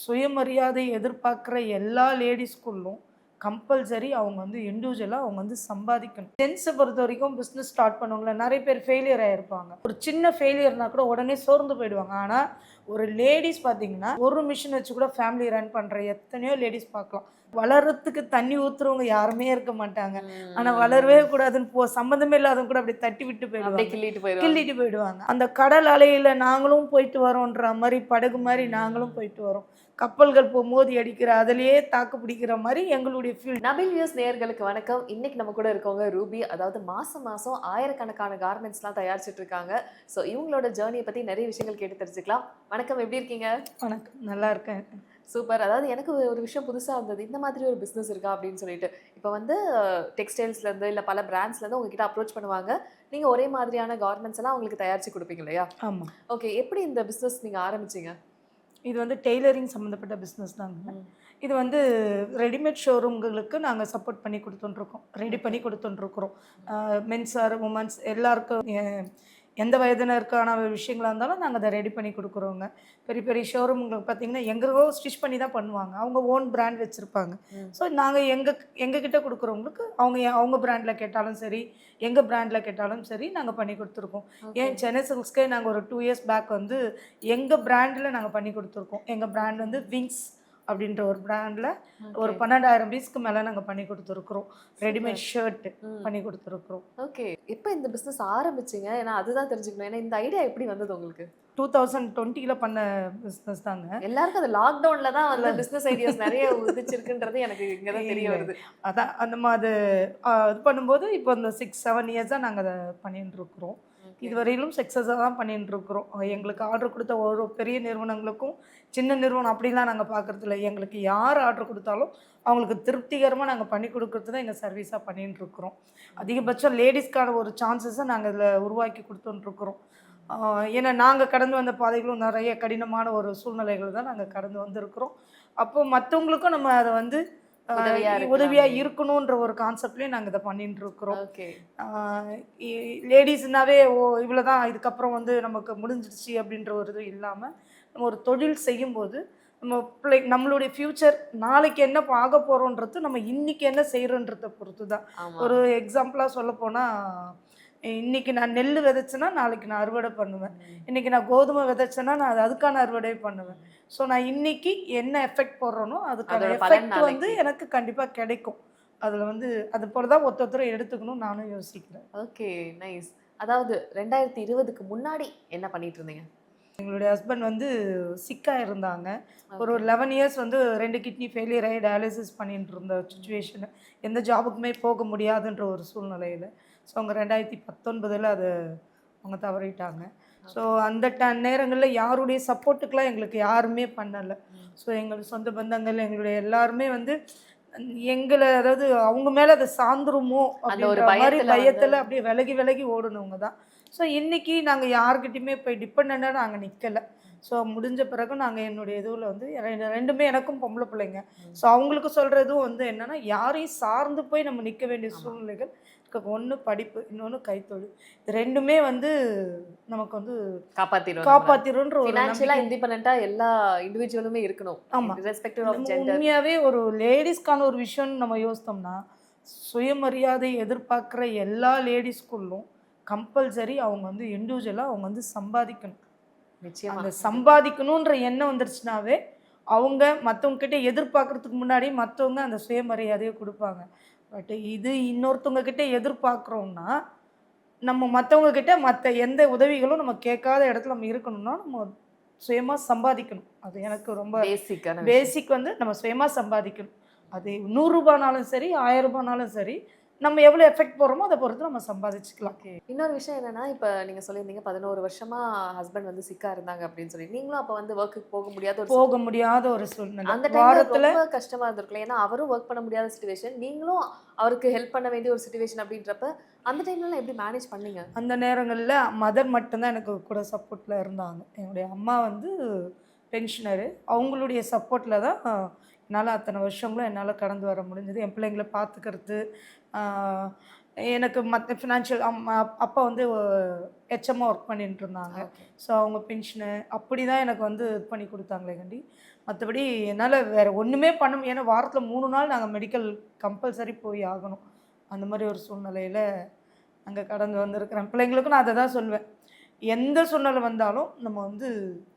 சுயமரியாதை எதிர்பார்க்குற எல்லா லேடிஸ்குள்ளும் கம்பல்சரி அவங்க வந்து இண்டிவிஜுவலாக அவங்க வந்து சம்பாதிக்கணும். ஜென்ஸை பொறுத்த வரைக்கும் பிஸ்னஸ் ஸ்டார்ட் பண்ணுவாங்களே நிறைய பேர் ஃபெயிலியர் ஆகிருப்பாங்க. ஒரு சின்ன ஃபெயிலியர்னா கூட உடனே சோர்ந்து போயிடுவாங்க. ஆனால் ஒரு லேடிஸ் பார்த்தீங்கன்னா ஒரு மிஷின் வச்சு கூட ஃபேமிலி ரன் பண்ணுற எத்தனையோ லேடிஸ் பார்க்கலாம். வளர்றதுக்கு தண்ணி ஊற்றுறவங்க யாருமே இருக்க மாட்டாங்க. ஆனால் வளரவே கூடாதுன்னு சம்மந்தமே இல்லாதவங்க கூட அப்படி தட்டி விட்டு போயிடுவாங்க, கிள்ளிட்டு போயிடுவாங்க. அந்த கடல் அலையில் நாங்களும் போயிட்டு வரோன்ற மாதிரி படகு மாதிரி நாங்களும் போயிட்டு வரோம். கப்பல்கள் மோதி அடிக்கிற அதிலேயே தாக்கு பிடிக்கிற மாதிரி எங்களுடைய ஃபீல்ட். நபில் நியூஸ் நேயர்களுக்கு வணக்கம். இன்னைக்கு நம்ம கூட இருக்கவங்க ரூபி. அதாவது மாசம் ஆயிரக்கணக்கான கார்மெண்ட்ஸ்லாம் தயாரிச்சுட்டு இருக்காங்க. ஸோ இவங்களோட ஜேர்னியை பத்தி நிறைய விஷயங்கள் கேட்டு தெரிஞ்சுக்கலாம். வணக்கம், எப்படி இருக்கீங்க? வணக்கம், நல்லா இருக்கேன். சூப்பர். அதாவது எனக்கு ஒரு விஷயம் புதுசாக இருந்தது, இந்த மாதிரி ஒரு பிஸ்னஸ் இருக்கா அப்படின்னு சொல்லிட்டு. இப்போ வந்து டெக்ஸ்டைல்ஸ்லேருந்து இல்லை பல பிராண்ட்ஸ்லேருந்து உங்ககிட்ட அப்ரோச் பண்ணுவாங்க. நீங்கள் ஒரே மாதிரியான கார்மெண்ட்ஸ் எல்லாம் அவங்களுக்கு தயாரித்து கொடுப்பீங்க இல்லையா? ஆமாம். ஓகே, எப்படி இந்த பிஸ்னஸ் நீங்கள் ஆரம்பிச்சிங்க? இது வந்து டெய்லரிங் சம்மந்தப்பட்ட பிஸ்னஸ் தாங்க. இது வந்து ரெடிமேட் ஷோரூம்களுக்கு நாங்கள் சப்போர்ட் பண்ணி கொடுத்துட்டுருக்கோம், ரெடி பண்ணி கொடுத்துட்டுருக்குறோம். மென்ஸ் ஆர் உமன்ஸ் எல்லாருக்கும் எந்த வயதினருக்கான விஷயங்களாக இருந்தாலும் நாங்கள் அதை ரெடி பண்ணி கொடுக்குறோங்க. பெரிய பெரிய ஷோரூம்களுக்கு பார்த்திங்கன்னா எங்களுக்கோ ஸ்டிச் பண்ணி தான் பண்ணுவாங்க. அவங்க ஓன் பிராண்ட் வச்சுருப்பாங்க. ஸோ நாங்கள் எங்ககிட்ட கொடுக்குறவங்களுக்கு அவங்க பிராண்டில் கேட்டாலும் சரி, எங்கள் பிராண்டில் கேட்டாலும் சரி நாங்கள் பண்ணி கொடுத்துருக்கோம். ஏன் சென்னை சில்க்ஸ்க்கே நாங்கள் ஒரு 2 இயர்ஸ் பேக் வந்து எங்கள் பிராண்டில் நாங்கள் பண்ணி கொடுத்துருக்கோம். எங்கள் பிராண்ட் வந்து விங்ஸ் அப்படின்ற ஒரு பிராண்டில் ஒரு 12,000 பீஸ்க்கு மேலே நாங்கள் பண்ணி கொடுத்துருக்குறோம். ரெடிமேட் ஷர்ட் பண்ணி கொடுத்துருக்குறோம். ஓகே, எப்போ இந்த பிஸ்னஸ் ஆரம்பிச்சிங்க? ஏன்னா அதுதான் தெரிஞ்சுக்கணும். ஏன்னா இந்த ஐடியா எப்படி வந்தது உங்களுக்கு? 2020 பண்ண பிஸ்னஸ் தாங்க. எல்லாருக்கும் அது லாக்டவுன்ல தான் வந்து பிஸ்னஸ் ஐடியாஸ் நிறைய உதிச்சிருக்குன்றது எனக்கு இங்கே தான் தெரிய வருது. அதான் அந்த மாதிரி இது பண்ணும்போது இப்போ இந்த 6-7 இயர்ஸாக நாங்கள் அதை பண்ணிட்டு இருக்கிறோம். இதுவரையிலும் சக்ஸஸாக தான் பண்ணிட்டு இருக்கிறோம். எங்களுக்கு ஆர்டர் கொடுத்த ஒரு பெரிய நிறுவனங்களுக்கும் சின்ன நிறுவனம் அப்படிலாம் நாங்கள் பார்க்குறது இல்லை. எங்களுக்கு யார் ஆர்டர் கொடுத்தாலும் அவங்களுக்கு திருப்திகரமாக நாங்கள் பண்ணி கொடுக்குறது தான் எங்கள் சர்வீஸாக பண்ணிட்டு இருக்கிறோம். அதிகபட்சம் லேடிஸ்க்கான ஒரு சான்சஸை நாங்கள் இதில் உருவாக்கி கொடுத்துட்டுருக்குறோம். ஏன்னா நாங்கள் கடந்து வந்த பாதைகளும் நிறைய கடினமான ஒரு சூழ்நிலைகள் தான் நாங்கள் கடந்து வந்திருக்கிறோம். அப்போ மற்றவங்களுக்கும் நம்ம அதை வந்து உதவியாக இருக்கணுன்ற ஒரு கான்செப்ட்லேயே நாங்கள் இதை பண்ணிட்டு இருக்கிறோம். லேடிஸ்னாவே இவ்வளோதான், இதுக்கப்புறம் வந்து நமக்கு முடிஞ்சிடுச்சு அப்படின்ற ஒரு இது இல்லாமல் நம்ம ஒரு தொழில் செய்யும்போது நம்ம நம்மளுடைய ஃப்யூச்சர் நாளைக்கு என்ன ஆக போகிறோன்றது நம்ம இன்றைக்கி என்ன செய்கிறோன்றதை பொறுத்து தான். ஒரு எக்ஸாம்பிளாக சொல்ல போனால், இன்றைக்கி நான் நெல் விதைச்சேன்னா நாளைக்கு நான் அறுவடை பண்ணுவேன். இன்றைக்கி நான் கோதுமை விதைச்சேன்னா நான் அதுக்கான அறுவடை பண்ணுவேன். ஸோ நான் இன்றைக்கி என்ன எஃபெக்ட் போடுறேனோ அதுக்கான எஃபெக்ட் வந்து எனக்கு கண்டிப்பாக கிடைக்கும். அதில் வந்து அது போல தான் ஒருத்தரும் எடுத்துக்கணும் நானும் யோசிக்கிறேன். Okay, nice. அதாவது 2020க்கு முன்னாடி என்ன பண்ணிட்டு இருந்தீங்க? எங்களுடைய ஹஸ்பண்ட் வந்து சிக்காக இருந்தாங்க. ஒரு 11 இயர்ஸ் வந்து 2 கிட்னி ஃபெயிலியர் ஆகி டயாலிசிஸ் பண்ணிட்டு இருந்த சுச்சுவேஷனு. எந்த ஜாபுக்குமே போக முடியாதுன்ற ஒரு சூழ்நிலையில். ஸோ அவங்க 2019 அதை அவங்க தவறிட்டாங்க. ஸோ அந்த நேரங்களில் யாருடைய சப்போர்ட்டுக்கெலாம் எங்களுக்கு யாருமே பண்ணலை. ஸோ எங்கள் சொந்த பந்தங்கள் எங்களுடைய எல்லாருமே வந்து எங்களை, அதாவது அவங்க மேலே அதை சார்ந்துருமோ அப்படின்ற மாதிரி பயத்தில் அப்படியே விலகி ஓடணுங்க தான். ஸோ இன்றைக்கி நாங்கள் யாருக்கிட்டையுமே போய் டிபெண்ட்டாக நாங்கள் நிற்கலை. ஸோ முடிஞ்ச பிறகு நாங்கள் என்னுடைய இதுவில் வந்து ரெண்டுமே எனக்கும் பொம்பளை பிள்ளைங்க. ஸோ அவங்களுக்கு சொல்கிறதும் வந்து என்னென்னா, யாரையும் சார்ந்து போய் நம்ம நிற்க வேண்டிய சூழ்நிலைகள். ஒன்று படிப்பு, இன்னொன்று கைத்தொழில். இது ரெண்டுமே வந்து நமக்கு வந்து காப்பாற்றிடுன்ற ஒரு ஃபினான்ஷியலாக இண்டிபெண்டண்ட்டாக எல்லா இண்டிவிஜுவலுமே இருக்கணும். ஆமாம், உண்மையாகவே ஒரு லேடிஸ்க்கான ஒரு விஷயம்னு நம்ம யோசித்தோம்னா, சுயமரியாதை எதிர்பார்க்குற எல்லா லேடிஸ்குள்ளும் கம்பல்சரி அவங்க வந்து இண்டிவிஜுவலாக அவங்க வந்து சம்பாதிக்கணும். நிச்சயமாக அந்த சம்பாதிக்கணுன்ற எண்ணம் வந்துருச்சுனாவே அவங்க மற்றவங்கக்கிட்ட எதிர்பார்க்குறதுக்கு முன்னாடி மற்றவங்க அந்த சுயமரியாதையை கொடுப்பாங்க. பட் இது இன்னொருத்தவங்க கிட்டே எதிர்பார்க்குறோம்னா, நம்ம மற்றவங்கக்கிட்ட மற்ற எந்த உதவிகளும் நம்ம கேட்காத இடத்துல நம்ம இருக்கணும்னா நம்ம சுயமாக சம்பாதிக்கணும். அது எனக்கு ரொம்ப பேசிக் வந்து நம்ம சுயமாக சம்பாதிக்கணும். அது 100 ரூபானாலும் சரி, 1000 ரூபானாலும் சரி, நம்ம எவ்வளோ எஃபெக்ட் போடுறோமோ அதை பொறுத்து நம்ம சம்பாதிச்சுக்கலாம். இன்னொரு விஷயம் என்னன்னா, இப்போ நீங்கள் சொல்லியிருந்தீங்க 11 வருஷமா ஹஸ்பண்ட் வந்து சிக்கா இருந்தாங்க அப்படின்னு சொல்லி, நீங்களும் அப்போ வந்து ஒர்க்குக்கு போக முடியாத ஒரு சூழ்நிலை. அந்த வாரத்தில் ரொம்ப கஷ்டமாக இருந்திருக்கலாம். ஏன்னா அவரும் ஒர்க் பண்ண முடியாத சிச்சுவேஷன், நீங்களும் அவருக்கு ஹெல்ப் பண்ண வேண்டிய ஒரு சிச்சுவேஷன். அப்படின்றப்ப அந்த டைம்லாம் எப்படி மேனேஜ் பண்ணீங்க? அந்த நேரங்களில் மதர் மட்டும்தான் எனக்கு கூட சப்போர்ட்டில் இருந்தாங்க. என்னுடைய அம்மா வந்து பென்ஷனரு. அவங்களுடைய சப்போர்ட்டில் தான் என்னால் அத்தனை வருஷங்களும் என்னால் கடந்து வர முடிஞ்சது. என் பிள்ளைங்களை பார்த்துக்கிறது, எனக்கு மற்ற ஃபினான்ஷியல் அப்பா வந்து ஹெச்எம்மாக ஒர்க் பண்ணிட்டு இருந்தாங்க. ஸோ அவங்க பென்ஷனு அப்படி தான் எனக்கு வந்து இது பண்ணி கொடுத்தாங்களே கண்டி மற்றபடி என்னால் வேறு ஒன்றுமே ஏன்னா வாரத்தில் 3 நாள் நாங்கள் மெடிக்கல் கம்பல்சரி போய் ஆகணும். அந்த மாதிரி ஒரு சூழ்நிலையில் அங்கே கடந்து வந்திருக்கிறேன். பிள்ளைங்களுக்கும் நான் அதை தான் சொல்வேன். எந்த சூழ்நிலை வந்தாலும் நம்ம வந்து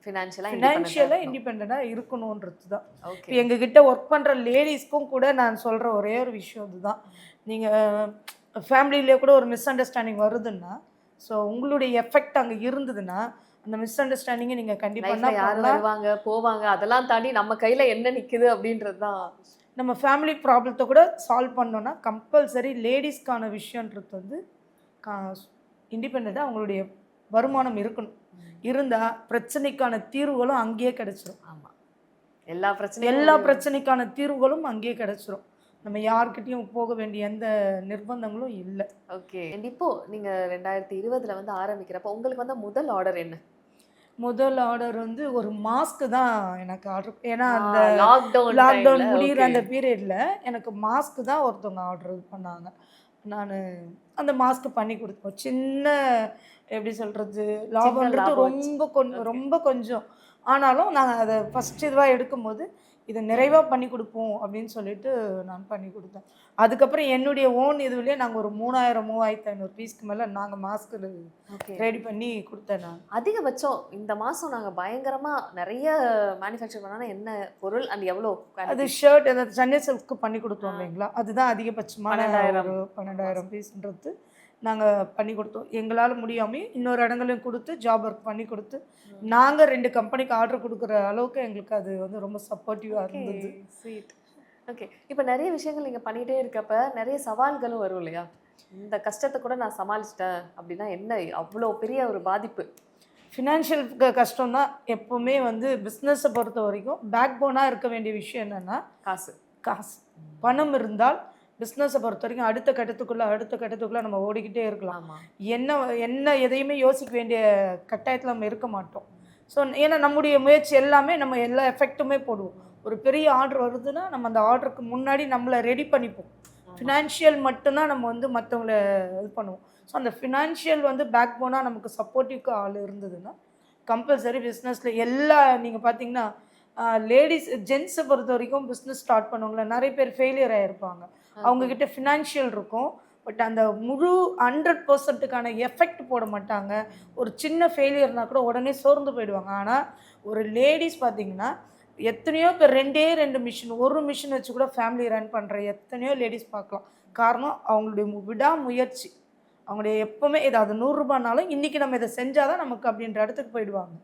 ஃபினான்ஷியலாக இண்டிபெண்ட்டாக இருக்கணுன்றது தான். இப்போ எங்ககிட்ட ஒர்க் பண்ணுற லேடிஸ்க்கும் கூட நான் சொல்கிற ஒரே ஒரு விஷயம் இதுதான். நீங்கள் ஃபேமிலியிலே கூட ஒரு மிஸ் அண்டர்ஸ்டாண்டிங் வருதுன்னா, ஸோ உங்களுடைய எஃபெக்ட் அங்கே இருந்ததுன்னா அந்த மிஸ் அண்டர்ஸ்டாண்டிங்கை நீங்கள் கண்டிப்பாக யார் வருவாங்க போவாங்க அதெல்லாம் தாண்டி நம்ம கையில் என்ன நிற்குது அப்படின்றது தான். நம்ம ஃபேமிலி ப்ராப்ளத்தை கூட சால்வ் பண்ணோன்னா கம்பல்சரி லேடிஸ்க்கான விஷயன்றது வந்து இண்டிபெண்ட்டாக அவங்களுடைய வருமானம் இருக்கணும். இருந்தால் பிரச்சனைக்கான தீர்வுகளும் அங்கேயே கிடைச்சிரும். ஆமாம், எல்லா பிரச்சனைக்கான தீர்வுகளும் அங்கேயே கிடைச்சிரும். நம்ம யார்கிட்டையும் போக வேண்டிய எந்த நிர்பந்தங்களும் இல்லை. ஓகே. இப்போ நீங்கள் 2020 வந்து ஆரம்பிக்கிறப்போ உங்களுக்கு வந்து முதல் ஆர்டர் என்ன? முதல் ஆர்டர் வந்து ஒரு மாஸ்க்கு தான் எனக்கு ஆர்டர். ஏன்னா அந்த லாக்டவுன் முடிகிற அந்த பீரியடில் எனக்கு மாஸ்க்கு தான் ஒருத்தவங்க ஆர்டர் பண்ணாங்க. நான் அந்த மாஸ்க்கு பண்ணி கொடுத்தோம். சின்ன எப்படி சொல்கிறது, லாபம்ன்றது ரொம்ப கொஞ்சம். ஆனாலும் நாங்கள் அதை ஃபஸ்ட் இதுவாக எடுக்கும்போது இதை நிறைவாக பண்ணி கொடுப்போம் அப்படின்னு சொல்லிட்டு நான் பண்ணி கொடுத்தேன். அதுக்கப்புறம் என்னுடைய ஓன் இதுலேயே நாங்கள் ஒரு 3000-3500 பீஸ்க்கு மேலே நாங்கள் மாஸ்க்கு ரெடி பண்ணி கொடுத்தேன். நான் அதிகபட்சம் இந்த மாதம் நாங்கள் பயங்கரமாக நிறைய மேனுஃபேக்சர் பண்ணால் என்ன பொருள் அண்ட் எவ்வளோ? அது ஷர்ட் அந்த சென்னை சில்க்கு பண்ணி கொடுத்தோம் இல்லைங்களா, அதுதான் அதிகபட்சமான 12,000 பீஸ்ன்றது நாங்கள் பண்ணி கொடுத்தோம். எங்களால் முடியாமல் இன்னொரு இடங்களையும் கொடுத்து ஜாப் ஒர்க் பண்ணி கொடுத்து நாங்கள் 2 கம்பெனிக்கு ஆர்டர் கொடுக்குற அளவுக்கு எங்களுக்கு அது வந்து ரொம்ப சப்போர்ட்டிவாக இருந்தது. ஸ்வீட். ஓகே. இப்போ நிறைய விஷயங்கள் நீங்கள் பண்ணிகிட்டே இருக்கப்ப நிறைய சவால்களும் வரும் இல்லையா? இந்த கஷ்டத்தை கூட நான் சமாளிச்சிட்டேன் அப்படின்னா என்ன அவ்வளோ பெரிய ஒரு பாதிப்பு? ஃபினான்ஷியல் கஷ்டம் தான் எப்போவுமே வந்து பிஸ்னஸை பொறுத்த வரைக்கும் பேக் போனாக இருக்க வேண்டிய விஷயம் என்னென்னா காசு. பணம் இருந்தால் பிஸ்னஸை பொறுத்த வரைக்கும் அடுத்த கட்டத்துக்குள்ளே நம்ம ஓடிக்கிட்டே இருக்கலாம். என்ன எதையுமே யோசிக்க வேண்டிய கட்டாயத்தில் நம்ம இருக்க மாட்டோம். ஸோ ஏன்னா நம்முடைய முயற்சி எல்லாமே நம்ம எல்லா எஃபெக்ட்டுமே போடுவோம். ஒரு பெரிய ஆர்டர் வருதுன்னா நம்ம அந்த ஆர்டருக்கு முன்னாடி நம்மளை ரெடி பண்ணிப்போம். ஃபினான்ஷியல் மட்டும்தான் நம்ம வந்து மற்றவங்கள இது பண்ணுவோம். ஸோ அந்த ஃபினான்ஷியல் வந்து பேக் போனாக நமக்கு சப்போர்ட்டிவ்க்கு ஆள் இருந்ததுன்னா கம்பல்சரி பிஸ்னஸில் நீங்கள் பார்த்தீங்கன்னா லேடிஸ் ஜென்ஸை பொறுத்த வரைக்கும் பிஸ்னஸ் ஸ்டார்ட் பண்ணுவாங்கள நிறைய பேர் ஃபெயிலியர் ஆகிருப்பாங்க. அவங்கக்கிட்ட ஃபினான்ஷியல் இருக்கும், பட் அந்த முழு 100%க்கான எஃபெக்ட் போட மாட்டாங்க. ஒரு சின்ன ஃபெயிலியர்னால் கூட உடனே சோர்ந்து போயிடுவாங்க. ஆனால் ஒரு லேடிஸ் பார்த்திங்கன்னா எத்தனையோ பேர் 2 மிஷின் ஒரு மிஷின் வச்சு கூட ஃபேமிலி ரன் பண்ணுற எத்தனையோ லேடிஸ் பார்க்கலாம். காரணம் அவங்களுடைய விடாமுயற்சி. அவங்களுடைய எப்போவுமே ஏதாவது 100 ரூபானாலும் இன்றைக்கி நம்ம இதை செஞ்சால் தான் நமக்கு அப்படின்ற இடத்துக்கு போயிடுவாங்க.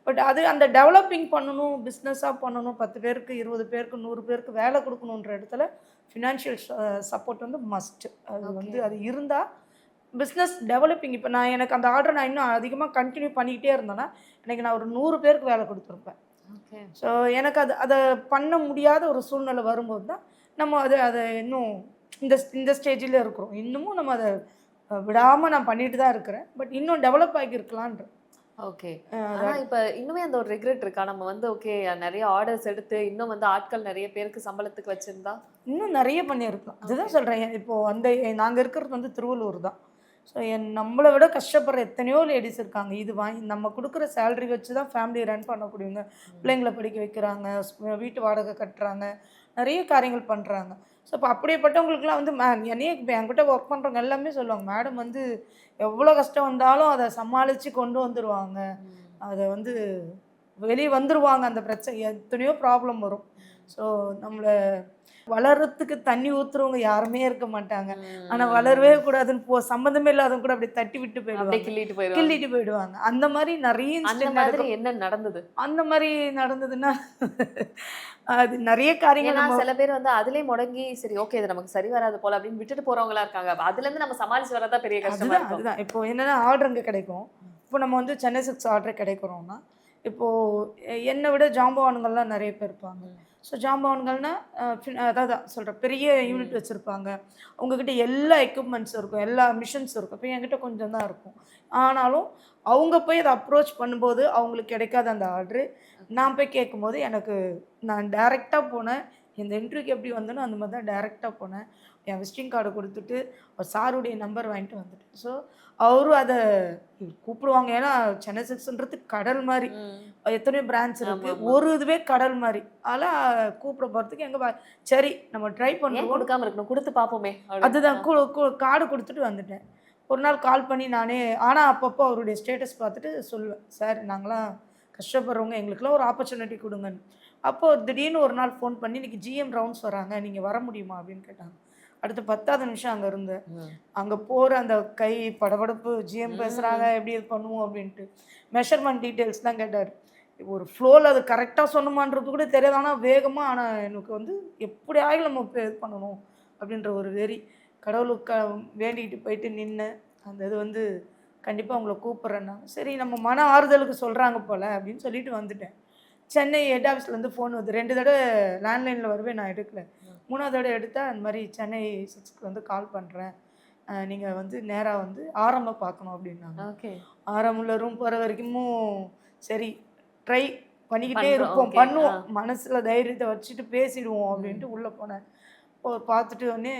பட் அது அந்த டெவலப்பிங் பண்ணணும், பிஸ்னஸாக பண்ணணும், 10 பேருக்கு 20 பேருக்கு 100 பேருக்கு வேலை கொடுக்கணுன்ற இடத்துல ஃபினான்ஷியல் சப்போர்ட் வந்து மஸ்ட்டு. அது வந்து அது இருந்தால் பிஸ்னஸ் டெவலப்பிங். இப்போ எனக்கு அந்த ஆர்டர் நான் இன்னும் அதிகமாக கண்டினியூ பண்ணிக்கிட்டே இருந்தேன்னா எனக்கு நான் ஒரு 100 பேருக்கு வேலை கொடுத்துருப்பேன். ஸோ எனக்கு அதை பண்ண முடியாத ஒரு சூழ்நிலை வரும்போது தான் நம்ம அதை இன்னும் இந்த ஸ்டேஜில் இருக்கிறோம். இன்னமும் நம்ம அதை விடாமல் நான் பண்ணிட்டு தான் இருக்கிறேன். பட் இன்னும் டெவலப் ஆகியிருக்கலான்ற. ஓகே. ஆனால் இப்போ இன்னுமே அந்த ஒரு ரெக்ரெட் இருக்கா? நம்ம வந்து ஓகே நிறைய ஆர்டர்ஸ் எடுத்து இன்னும் வந்து ஆட்கள் நிறைய பேருக்கு சம்பளத்துக்கு வச்சுருந்தா இன்னும் நிறைய பண்ணியிருக்கலாம். அதுதான் சொல்கிறேன். இப்போது நாங்கள் இருக்கிறது வந்து திருவள்ளூர் தான். ஸோ நம்மளை விட கஷ்டப்படுற எத்தனையோ லேடிஸ் இருக்காங்க. இது நம்ம கொடுக்குற சேலரி வச்சு தான் ஃபேமிலி ரன் பண்ணக்கூடியவங்க. பிள்ளைங்களை படிக்க வைக்கிறாங்க, வீட்டு வாடகை கட்டுறாங்க, நிறைய காரியங்கள் பண்ணுறாங்க. ஸோ இப்போ அப்படியேப்பட்டவங்களுக்குலாம் வந்து என்கிட்ட ஒர்க் பண்ணுறவங்க எல்லாமே சொல்லுவாங்க, மேடம் வந்து எவ்வளோ கஷ்டம் வந்தாலும் அதை சமாளித்து கொண்டு வந்துடுவாங்க, அதை வந்து வெளியே வந்துடுவாங்க. அந்த பிரச்சனை எத்தனையோ ப்ராப்ளம் வரும். ஸோ நம்மளை வளர்றதுக்கு தண்ணி ஊற்றுறவங்க யாருமே இருக்க மாட்டாங்க. ஆனால் வளரவே கூடாதுன்னு சம்மந்தமே இல்லாதவங்க கூட அப்படி தட்டி விட்டு போயிடுவாங்க, கிள்ளிட்டு போயிடுவாங்க. அந்த மாதிரி நிறைய என்ன நடந்தது? அந்த மாதிரி நடந்ததுன்னா அது நிறைய காரியங்கள். சில பேர் வந்து அதுலேயே முடங்கி சரி ஓகே இது நமக்கு சரி வராது போல அப்படின்னு விட்டுட்டு போறவங்களா இருக்காங்க. அதுலேருந்து நம்ம சமாளிச்சு வரதா பெரிய கஷ்டம். அதுதான் இப்போ என்னென்னா ஆர்டர் இங்கே கிடைக்கும். இப்போ நம்ம வந்து சென்னை சில்க்ஸ் ஆர்டர் கிடைக்கிறோம்னா இப்போது என்னை விட ஜாம்பவான்கள்லாம் நிறைய பேர் இருப்பாங்க. ஸோ ஜாம்பவான்கள்னால் அதாவது சொல்கிறேன் பெரிய யூனிட் வச்சுருப்பாங்க. அவங்கக்கிட்ட எல்லா எக்யூப்மெண்ட்ஸும் இருக்கும், எல்லா மிஷின்ஸும் இருக்கும். இப்போ என்கிட்ட கொஞ்சம் தான் இருக்கும். ஆனாலும் அவங்க போய் அதை அப்ரோச் பண்ணும்போது அவங்களுக்கு கிடைக்காத அந்த ஆர்டரு நான் போய் கேட்கும்போது நான் டைரெக்டாக போனேன். இந்த இன்டர்வியூக்கு எப்படி வந்தனோ அந்த மாதிரி தான் டேரெக்டாக போனேன். என் விசிட்டிங் கார்டை கொடுத்துட்டு ஒரு சாருடைய நம்பர் வாங்கிட்டு வந்துட்டேன். ஸோ அவரும் அதை கூப்பிடுவாங்க. ஏன்னா சென்னை சில்க்ஸ்ன்றது கடல் மாதிரி, எத்தனையோ பிரான்ச் இருக்கு, ஒரு இதுவே கடல் மாதிரி. அதெல்லாம் கூப்பிட போகிறதுக்கு சரி நம்ம ட்ரை பண்ணுவோம், கொடுக்காம இருக்கணும், கொடுத்து பார்ப்போமே. அதுதான் கார்டு கொடுத்துட்டு வந்துட்டேன். ஒரு நாள் கால் பண்ணி நானே, ஆனால் அப்பப்போ அவருடைய ஸ்டேட்டஸ் பார்த்துட்டு சொல்லுவேன், சார் நாங்களாம் கஷ்டப்படுறவங்க, எங்களுக்குலாம் ஒரு ஆப்பர்ச்சுனிட்டி கொடுங்கன்னு. அப்போது திடீர்னு ஒரு நாள் ஃபோன் பண்ணி இன்றைக்கி ஜிஎம் ரவுண்ட்ஸ் வராங்க, நீங்கள் வர முடியுமா அப்படின்னு கேட்டாங்க. அடுத்து 10வது நிமிஷம் அங்கே இருந்தேன். அங்கே போகிற அந்த கை படபடப்பு, ஜிஎம் பேசுகிறாங்க, எப்படி இது பண்ணுவோம் அப்படின்ட்டு மெஷர்மெண்ட் டீட்டெயில்ஸ்லாம் கேட்டார். ஒரு ஃப்ளோவில் அது கரெக்டாக சொன்னமான்றது கூட தெரியாது, ஆனால் வேகமாக. ஆனால் எனக்கு வந்து எப்படி ஆகிலும் நம்ம இப்போ இது பண்ணணும் அப்படின்ற ஒரு வெறி. கடவுளுக்கு வேண்டிக்கிட்டு போயிட்டு நின்று அந்த இது வந்து கண்டிப்பாக அவங்கள கூப்பிட்றேன்னா, சரி நம்ம மன ஆறுதலுக்கு சொல்கிறாங்க போல் அப்படின்னு சொல்லிட்டு வந்துட்டேன். சென்னை ஹெட் ஆஃபீஸ்லேருந்து ஃபோன் வருது. 2 தடவை லேண்ட்லைனில் வருவேன், நான் எடுக்கல. 3வது தடவை எடுத்தால் அந்த மாதிரி சென்னை 6க்கு வந்து கால் பண்ணுறேன், நீங்கள் வந்து நேராக வந்து ஆரம்ப பார்க்கணும் அப்படின்னாங்க. ஓகே. ஆரம்பில் ரூம் போகிற வரைக்கும் சரி ட்ரை பண்ணிக்கிட்டே இருப்போம், பண்ணுவோம், மனசில் தைரியத்தை வச்சுட்டு பேசிடுவோம் அப்படின்ட்டு உள்ளே போனேன். பார்த்துட்டு உடனே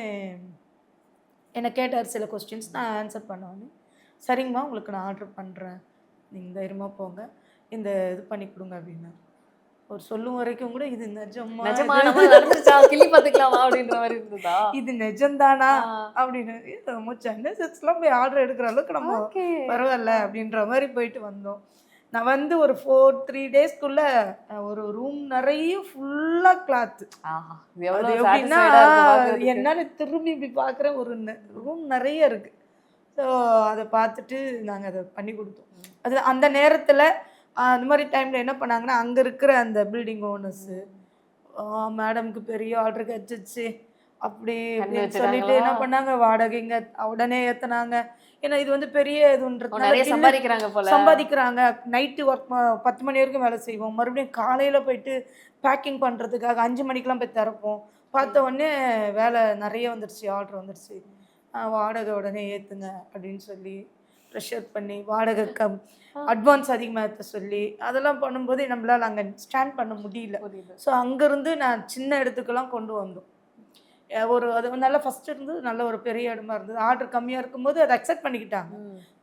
என்னை கேட்டார் சில கொஸ்டின்ஸ், நான் ஆன்சர் பண்ணோன்னே சரிங்கம்மா உங்களுக்கு நான் ஆர்டர் பண்ணுறேன், நீங்கள் தைரியமாக போங்க, இந்த இது பண்ணி கொடுங்க அப்படின்னா. ஒரு சொல்லும் வரைக்கும் கூட இது கிளி பார்த்துக்கலாமா அப்படின்ற மாதிரி இருந்ததா, இது நிஜம்தானா அப்படின்னு. நம்ம சென்னை சில்க்ஸ்லாம் போய் ஆர்டர் எடுக்கிற அளவுக்கு நம்ம பரவாயில்ல அப்படின்ற மாதிரி போயிட்டு வந்தோம். நான் வந்து ஒரு 3 டேஸ்க்குள்ள ஒரு ரூம் நிறைய ஃபுல்லாக கிளாத்து. அது எப்படின்னா என்னால் திரும்பி இப்படி பார்க்குறேன், ஒரு ரூம் நிறைய இருக்குது. ஸோ அதை பார்த்துட்டு நாங்கள் அதை பண்ணி கொடுத்தோம். அது அந்த நேரத்தில் அந்த மாதிரி டைமில் என்ன பண்ணாங்கன்னா, அங்கே இருக்கிற அந்த பில்டிங் ஓனர்ஸு மேடம்க்கு பெரிய ஆர்டர் கிடச்சிச்சு அப்படி அப்படின்னு சொல்லிட்டு என்ன பண்ணாங்க, வாடகைங்க உடனே ஏற்றினாங்க. ஏன்னா இது வந்து பெரிய இதுன்றது சம்பாதிக்கிறாங்க. நைட்டு ஒர்க் 10 மணி வரைக்கும் வேலை செய்வோம், மறுபடியும் காலையில் போயிட்டு பேக்கிங் பண்ணுறதுக்காக 5 மணிக்கெலாம் போய் திறப்போம். பார்த்த உடனே வேலை நிறைய வந்துடுச்சு, ஆர்டர் வந்துடுச்சு, வாடகை உடனே ஏற்றுங்க அப்படின்னு சொல்லி ப்ரெஷர் பண்ணி வாடகை அட்வான்ஸ் அதிகமாக ஏற்ற சொல்லி அதெல்லாம் பண்ணும்போது நம்மளால் அங்கே ஸ்டாண்ட் பண்ண முடியல. ஸோ அங்கேருந்து நான் சின்ன இடத்துக்கெல்லாம் கொண்டு வந்தோம். ஒரு அது நல்லா ஃபஸ்ட்டு இருந்து நல்ல ஒரு பெரிய இடமா இருந்தது. ஆர்டர் கம்மியாக இருக்கும்போது அதை அக்செப்ட் பண்ணிக்கிட்டாங்க.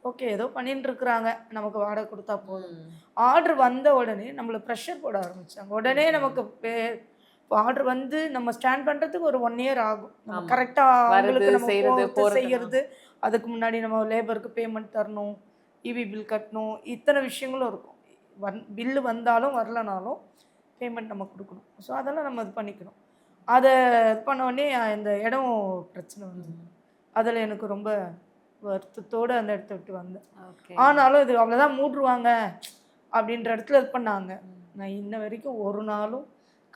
ஓகே ஏதோ பண்ணிட்டு இருக்கிறாங்க, நமக்கு வாடகை கொடுத்தா போதும். ஆர்டர் வந்த உடனே நம்மளை ப்ரெஷர் போட ஆரம்பித்தாங்க. உடனே நமக்கு ஆர்டர் வந்து நம்ம ஸ்டாண்ட் பண்ணுறதுக்கு ஒரு 1 இயர் ஆகும். நம்ம கரெக்டாக அவங்களுக்கு நம்ம செய்கிறது, அதுக்கு முன்னாடி நம்ம லேபருக்கு பேமெண்ட் தரணும், இபி பில் கட்டணும், இத்தனை விஷயங்களும் இருக்கும். பில்லு வந்தாலும் வரலனாலும் பேமெண்ட் நம்ம கொடுக்கணும். ஸோ அதெல்லாம் நம்ம இது பண்ணிக்கணும். அதை இது பண்ண உடனே இந்த இடம் பிரச்சனை வந்தது. அதில் எனக்கு ரொம்ப வருத்தத்தோடு அந்த இடத்த விட்டு வந்தேன். ஆனாலும் இது அவ்வளோதான் மூடுருவாங்க அப்படின்ற இடத்துல இது பண்ணாங்க. நான் இன்ன வரைக்கும் ஒரு நாளும்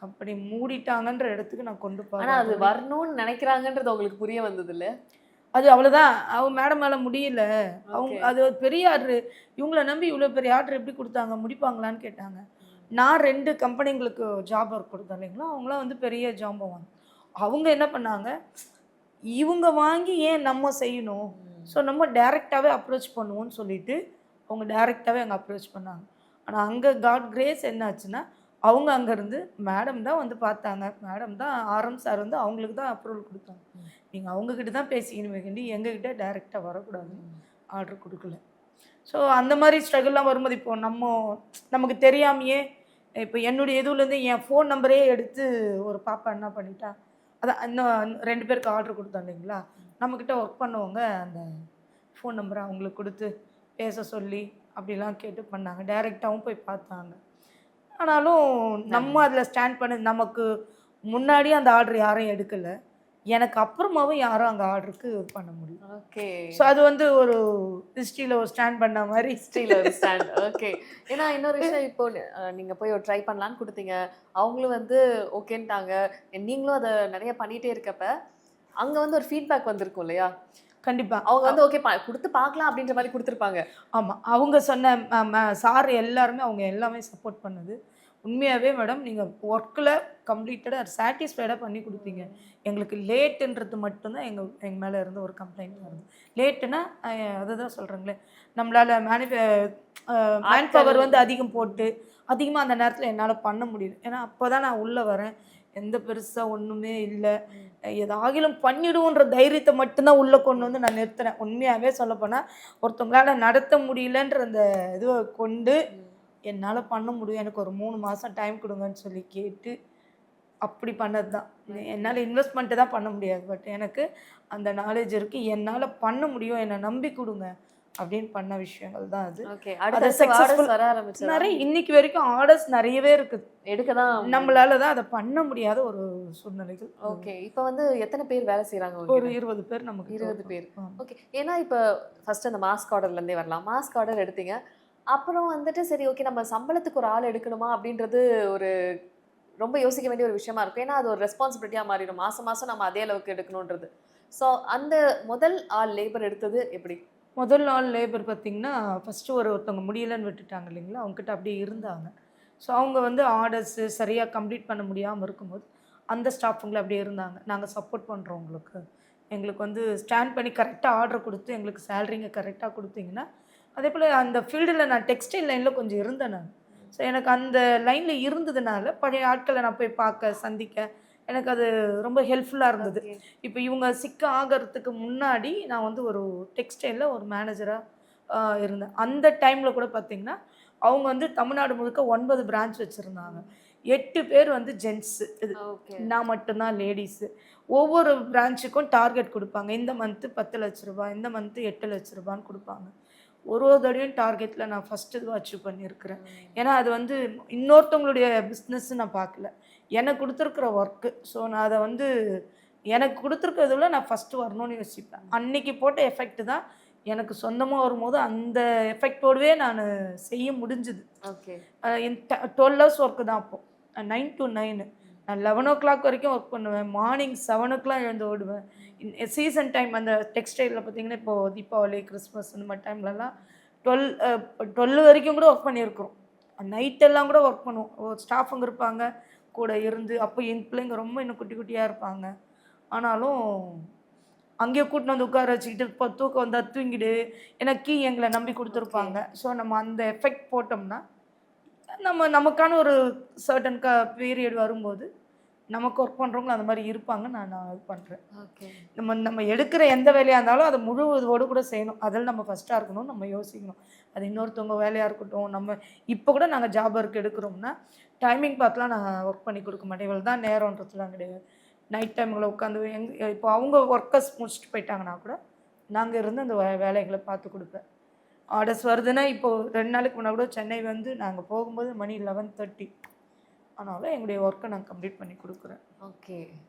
கம்பெனி மூடிட்டாங்கன்ற இடத்துக்கு நான் கொண்டு போகிறேன். ஆனால் அது வரணும்னு நினைக்கிறாங்கன்றது உங்களுக்கு புரிய வந்தது இல்லை? அது அவ்வளோதான், அவங்க மேடம் மேலே முடியல. அவங்க அது ஒரு பெரிய ஆர்டரு, இவங்கள நம்பி இவ்வளோ பெரிய ஆர்டர் எப்படி கொடுத்தாங்க, முடிப்பாங்களான்னு கேட்டாங்க. நான் 2 கம்பெனிங்களுக்கு ஜாப் ஒர்க் கொடுத்தேன் இல்லைங்களா, அவங்களாம் வந்து பெரிய ஜாம்பவாங்க. அவங்க என்ன பண்ணாங்க, இவங்க வாங்கி ஏன் நம்ம செய்யணும், ஸோ நம்ம டைரெக்டாகவே அப்ரோச் பண்ணுவோன்னு சொல்லிட்டு அவங்க டைரெக்டாகவே அங்கே அப்ரோச் பண்ணாங்க. ஆனால் அங்கே காட் கிரேஸ் என்னாச்சுன்னா, அவங்க அங்கேருந்து மேடம் தான் வந்து பார்த்தாங்க. மேடம் தான் ஆர்எம் சார் வந்து அவங்களுக்கு தான் அப்ரூவல் கொடுத்தாங்க. நீங்கள் அவங்கக்கிட்ட தான் பேசிக்கணுமே கண்டி எங்ககிட்ட டைரெக்டாக வரக்கூடாது, ஆர்டர் கொடுக்கல. ஸோ அந்த மாதிரி ஸ்ட்ரகிள்லாம் வரும்போது இப்போது நமக்கு தெரியாமையே இப்போ என்னுடைய இதுலேருந்து என் ஃபோன் நம்பரே எடுத்து ஒரு பாப்பா என்ன பண்ணிட்டா, அதான் இன்னும் 2 பேருக்கு ஆர்டர் கொடுத்தோம் இல்லைங்களா, நம்மக்கிட்ட ஒர்க் பண்ணவங்க அந்த ஃபோன் நம்பரை அவங்களுக்கு கொடுத்து பேச சொல்லி அப்படிலாம் கேட்டு பண்ணாங்க. டைரெக்டாகவும் போய் பார்த்தாங்க. ஆனாலும் நம்ம அதில் ஸ்டாண்ட் பண்ண, நமக்கு முன்னாடியே அந்த ஆர்டர் யாரும் எடுக்கலை, எனக்கு அப்புறமாவும் யாரும் அங்கே ஆர்டருக்கு பண்ண முடியும். ஓகே. ஸோ அது வந்து ஒரு ஹிஸ்ட்ரியில் ஒரு ஸ்டாண்ட் பண்ண மாதிரி, ஹிஸ்ட்ரியில் ஒரு ஸ்டாண்ட். ஓகே. ஏன்னா இன்னொரு விஷயம், இப்போ நீங்கள் போய் ஒரு ட்ரை பண்ணலான்னு கொடுத்தீங்க, அவங்களும் வந்து ஓகேன்ட்டாங்க, நீங்களும் அதை நிறைய பண்ணிகிட்டே இருக்கப்ப அங்கே வந்து ஒரு ஃபீட்பேக் வந்திருக்கும் இல்லையா? கண்டிப்பாக அவங்க வந்து ஓகே கொடுத்து பார்க்கலாம் அப்படின்ற மாதிரி கொடுத்துருப்பாங்க. ஆமாம், அவங்க சொன்ன சார் எல்லாருமே அவங்க எல்லாமே சப்போர்ட் பண்ணுது. உண்மையாகவே மேடம் நீங்கள் ஒர்க்கில் கம்ப்ளீட்டடாக சாட்டிஸ்ஃபைடாக பண்ணி கொடுத்தீங்க. எங்களுக்கு லேட்டுன்றது மட்டும்தான் எங்கள் மேலே இருந்த ஒரு கம்ப்ளைண்ட் வருது. லேட்டுன்னா அதுதான் சொல்கிறேங்களே, நம்மளால் மேன் பவர் வந்து அதிகம் போட்டு அதிகமாக அந்த நேரத்தில் என்னால் பண்ண முடியல. ஏன்னா அப்போ தான் நான் உள்ளே வரேன். எந்த பெருசாக ஒன்றுமே இல்லை, ஏதாகிலும் பண்ணிடுவோன்ற தைரியத்தை மட்டும்தான் உள்ளே கொண்டு வந்து நான் நிறுத்தினேன். உண்மையாகவே சொல்லப்போனால் ஒருத்தவங்களால நடத்த முடியலன்ற அந்த இதுவை கொண்டு என்னால் பண்ண முடியும், எனக்கு ஒரு 3 மாதம் டைம் கொடுங்கன்னு சொல்லி கேட்டு அப்படி பண்ணது தான். என்னால் இன்வெஸ்ட்மெண்ட்டு தான் பண்ண முடியாது, பட் எனக்கு அந்த நாலேஜ் இருக்குது, என்னால் பண்ண முடியும், என்னை நம்பி கொடுங்க அப்படின்னு பண்ண விஷயங்கள் தான் அது. அதை சக்ஸஸ்ஃபுல் வர ஆரம்பிச்சு நிறைய இன்னைக்கு வரைக்கும் ஆர்டர்ஸ் நிறையவே இருக்குது. எடுக்க தான் நம்மளால தான் அதை பண்ண முடியாத ஒரு சூழ்நிலைகள். ஓகே, இப்போ வந்து எத்தனை பேர் வேலை செய்கிறாங்க? ஒரு 20 பேர். நமக்கு 20 பேர். ஓகே, ஏன்னா இப்போ ஃபர்ஸ்ட் அந்த மாஸ்க் ஆர்டர்லேருந்தே வரலாம். மாஸ்க் ஆர்டர் எடுத்தீங்க, அப்புறம் வந்துட்டு சரி ஓகே நம்ம சம்பளத்துக்கு ஒரு ஆள் எடுக்கணுமா அப்படின்றது ஒரு ரொம்ப யோசிக்க வேண்டிய ஒரு விஷயமா இருக்கும். ஏன்னா அது ஒரு ரெஸ்பான்சிபிலிட்டியாக மாறிடும், மாதம் மாதம் நம்ம அதே அளவுக்கு எடுக்கணுன்றது. ஸோ அந்த முதல் ஆள் லேபர் எடுத்தது எப்படி? முதல் நாள் லேபர் பார்த்திங்கன்னா ஃபஸ்ட்டு ஒருத்தவங்க முடியலைன்னு விட்டுட்டாங்க இல்லைங்களா, அவங்ககிட்ட அப்படியே இருந்தாங்க. ஸோ அவங்க வந்து ஆர்டர்ஸு சரியாக கம்ப்ளீட் பண்ண முடியாமல் இருக்கும்போது அந்த ஸ்டாஃபுங்களை அப்படியே இருந்தாங்க. நாங்கள் சப்போர்ட் பண்ணுறோம் உங்களுக்கு, எங்களுக்கு வந்து ஸ்டாண்ட் பண்ணி கரெக்டாக ஆர்டர் கொடுத்து எங்களுக்கு சேலரிங்க கரெக்டாக கொடுத்தீங்கன்னா. அதே போல் அந்த ஃபீல்டில் நான் டெக்ஸ்டைல் லைனில் கொஞ்சம் இருந்தேன் நான். ஸோ எனக்கு அந்த லைனில் இருந்ததுனால பழைய ஆட்களை நான் போய் பார்க்க சந்திக்க எனக்கு அது ரொம்ப ஹெல்ப்ஃபுல்லாக இருந்தது. இப்போ இவங்க சிக்க ஆகிறதுக்கு முன்னாடி நான் வந்து ஒரு டெக்ஸ்டைலில் ஒரு மேனேஜராக இருந்தேன். அந்த டைமில் கூட பார்த்திங்கன்னா அவங்க வந்து தமிழ்நாடு முழுக்க 9 பிரான்ச் வச்சுருந்தாங்க. 8 பேர் வந்து ஜென்ஸு, இது நான் மட்டும்தான் லேடிஸு. ஒவ்வொரு பிரான்ச்சுக்கும் டார்கெட் கொடுப்பாங்க. இந்த மந்த்து 10 லட்ச ரூபா, இந்த மந்த்து 8 லட்ச ரூபான்னு கொடுப்பாங்க. ஒரு தடவையும் டார்கெட்டில் நான் ஃபஸ்ட்டு இதுவாக அச்சீவ் பண்ணியிருக்கிறேன். ஏன்னா அது வந்து இன்னொருத்தவங்களுடைய பிஸ்னஸ்ஸு நான் பார்க்கல, எனக்கு கொடுத்துருக்குற ஒர்க்கு. ஸோ நான் அதை வந்து எனக்கு கொடுத்துருக்கிறதுல நான் ஃபஸ்ட்டு வரணும்னு யோசிப்பேன். அன்னைக்கு போட்ட எஃபெக்ட் தான் எனக்கு சொந்தமாக வரும்போது அந்த எஃபெக்டோடவே நான் செய்ய முடிஞ்சுது. ஓகே, 12 ஹவர்ஸ் ஒர்க்கு தான் அப்போது. 9 to 9 நான் 11 o'clock வரைக்கும் ஒர்க் பண்ணுவேன். மார்னிங் 7 o'clock எழுந்து ஓடுவேன். சீசன் டைம் அந்த டெக்ஸ்டைலில் பார்த்திங்கன்னா இப்போது தீபாவளி, கிறிஸ்மஸ் இந்த மாதிரி டைம்லலாம் 12 வரைக்கும் கூட ஒர்க் பண்ணியிருக்கிறோம். நைட்டெல்லாம் கூட ஒர்க் பண்ணுவோம். ஒரு ஸ்டாஃபுங்க இருப்பாங்க கூட இருந்து. அப்போ என் பிள்ளைங்க ரொம்ப இன்னும் குட்டி குட்டியாக இருப்பாங்க. ஆனாலும் அங்கேயே கூட்டின்னு வந்து உட்கார வச்சுக்கிட்டு இப்போ தூக்கம் வந்தால் தூங்கிடு, ஏன்னா எங்களை நம்பி கொடுத்துருப்பாங்க. ஸோ நம்ம அந்த எஃபெக்ட் போட்டோம்னா நமக்கான ஒரு சர்டன் பீரியட் வரும்போது நமக்கு ஒர்க் பண்ணுறவங்களும் அந்த மாதிரி இருப்பாங்க. நான் இது பண்ணுறேன். ஓகே, நம்ம எடுக்கிற எந்த வேலையாக இருந்தாலும் அதை முழு இதோடு கூட செய்யணும். அதில் நம்ம ஃபஸ்ட்டாக இருக்கணும், நம்ம யோசிக்கணும். அது இன்னொருத்தவங்க வேலையாக இருக்கட்டும். நம்ம இப்போ கூட நாங்கள் ஜாப் ஒர்க் எடுக்கிறோம்னா டைமிங் பார்த்துலாம் நான் ஒர்க் பண்ணி கொடுக்க மாட்டேன். இவ்வளோ தான் நேரம்ன்றதுலாம் கிடையாது. நைட் டைமில் உட்காந்து இப்போ அவங்க ஒர்க்கர்ஸ் முடிச்சுட்டு போயிட்டாங்கன்னா கூட நாங்கள் இருந்து அந்த வேலைகளை பார்த்து கொடுப்பேன். ஆர்டர்ஸ் வருதுன்னா இப்போது 2 நாளைக்கு முன்னாடி கூட சென்னை வந்து நாங்கள் போகும்போது மணி 11:30 ஆனாலும் எங்களுடைய ஒர்க்கை நான் கம்ப்ளீட் பண்ணி கொடுக்குறேன். Okay,